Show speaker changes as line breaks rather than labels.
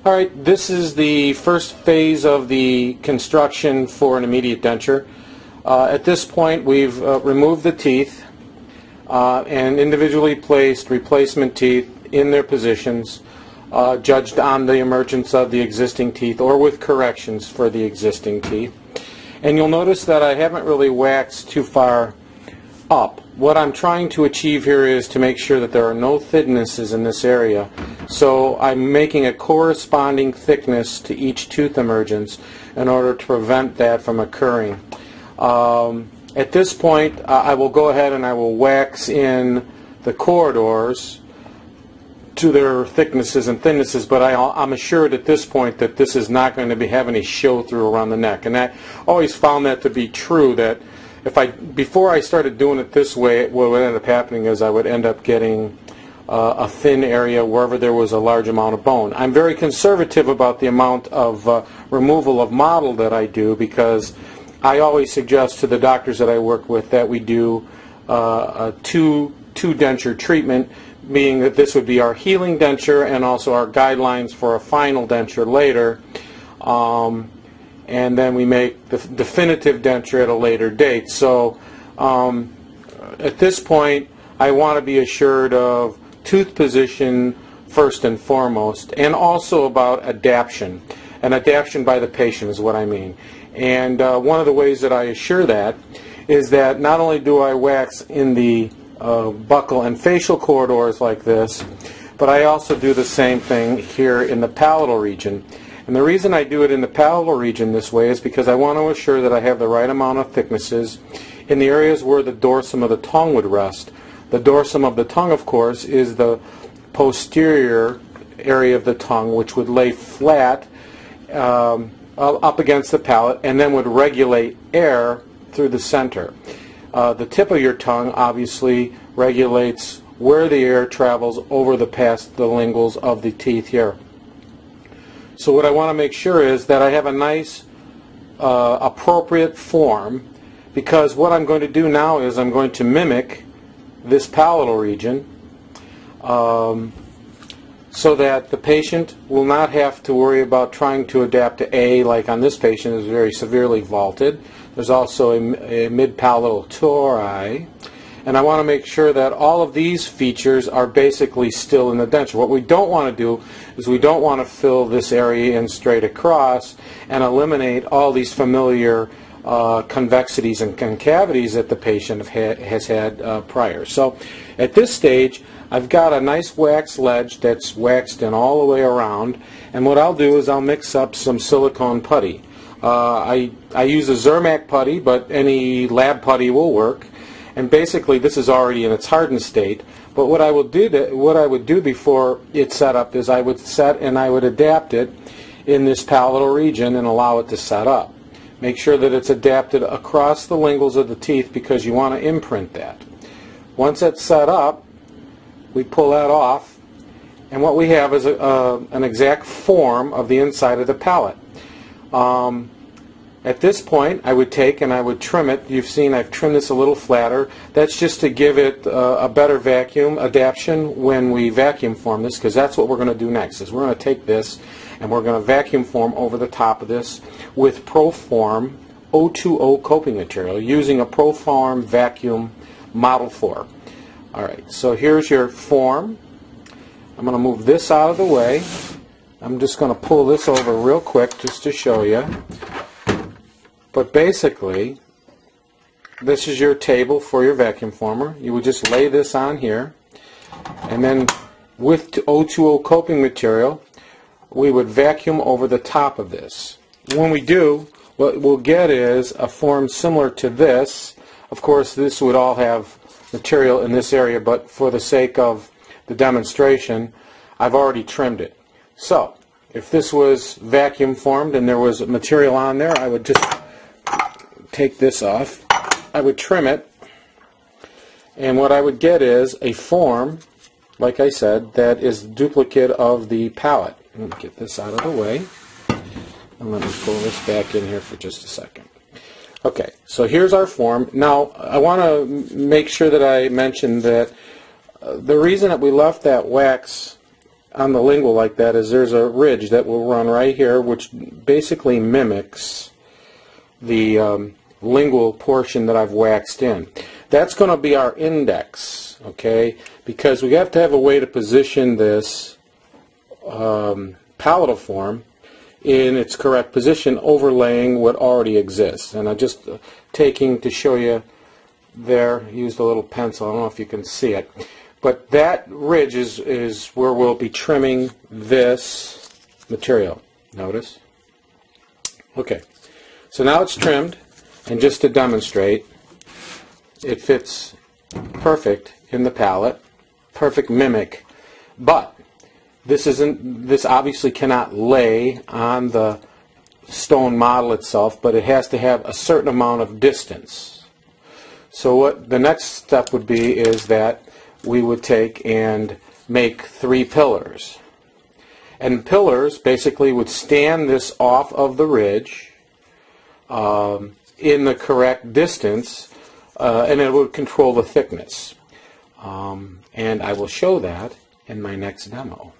Alright, this is the first phase of the construction for an immediate denture. At this point we've removed the teeth and individually placed replacement teeth in their positions, judged on the emergence of the existing teeth or with corrections for the existing teeth. And you'll notice that I haven't really waxed too far up. What I'm trying to achieve here is to make sure that there are no thicknesses in this area. So I'm making a corresponding thickness to each tooth emergence in order to prevent that from occurring. At this point I will go ahead and I will wax in the corridors to their thicknesses and thinnesses, but I'm assured at this point that this is not going to have any show through around the neck. And I always found that to be true, that before I started doing it this way, what would end up happening is I would end up getting a thin area wherever there was a large amount of bone. I'm very conservative about the amount of removal of model that I do, because I always suggest to the doctors that I work with that we do a two denture treatment, meaning that this would be our healing denture and also our guidelines for a final denture later. And then we make the definitive denture at a later date. So at this point I want to be assured of tooth position first and foremost, and also about adaptation. And adaptation by the patient is what I mean. And one of the ways that I assure that is that not only do I wax in the buccal and facial corridors like this, but I also do the same thing here in the palatal region. And the reason I do it in the palatal region this way is because I want to assure that I have the right amount of thicknesses in the areas where the dorsum of the tongue would rest. The dorsum of the tongue, of course, is the posterior area of the tongue, which would lay flat up against the palate and then would regulate air through the center. The tip of your tongue obviously regulates where the air travels over past the linguals of the teeth here. So what I want to make sure is that I have a nice appropriate form, because what I'm going to do now is I'm going to mimic this palatal region so that the patient will not have to worry about trying to adapt to A, like on this patient is very severely vaulted. There's also a mid-palatal tori. And I want to make sure that all of these features are basically still in the denture. What we don't want to do is we don't want to fill this area in straight across and eliminate all these familiar convexities and concavities that the patient has had prior. So at this stage I've got a nice wax ledge that's waxed in all the way around, and what I'll do is I'll mix up some silicone putty. I use a Zermac putty, but any lab putty will work. And basically this is already in its hardened state, but what I would do before it's set up is I would set and I would adapt it in this palatal region and allow it to set up. Make sure that it's adapted across the linguals of the teeth, because you want to imprint that. Once it's set up, we pull that off, and what we have is an exact form of the inside of the palate. At this point I would take and I would trim it. You've seen I've trimmed this a little flatter. That's just to give it a better vacuum adaptation when we vacuum form this, because that's what we're going to do next. Is we're going to take this and we're going to vacuum form over the top of this with Proform O2O coping material using a Proform vacuum Model 4. Alright, so here's your form. I'm going to move this out of the way. I'm just going to pull this over real quick just to show you. But basically, this is your table for your vacuum former. You would just lay this on here, and then with O2O coping material, we would vacuum over the top of this. When we do, what we'll get is a form similar to this. Of course, this would all have material in this area, but for the sake of the demonstration, I've already trimmed it. So, if this was vacuum formed and there was material on there, I would just take this off, I would trim it, and what I would get is a form, like I said, that is duplicate of the palate. Let me get this out of the way, and let me pull this back in here for just a second. Okay, so here's our form. Now I want to make sure that I mention that the reason that we left that wax on the lingual like that is there's a ridge that will run right here, which basically mimics the lingual portion that I've waxed in. That's going to be our index, okay? Because we have to have a way to position this palatal form in its correct position, overlaying what already exists. And I'm just taking to show you there, used a little pencil, I don't know if you can see it. But that ridge is where we'll be trimming this material. Notice? Okay. So now it's trimmed, and just to demonstrate, it fits perfect in the palette, perfect mimic, but this obviously cannot lay on the stone model itself, but it has to have a certain amount of distance. So what the next step would be is that we would take and make 3 pillars. And pillars basically would stand this off of the ridge in the correct distance, and it would control the thickness. And I will show that in my next demo.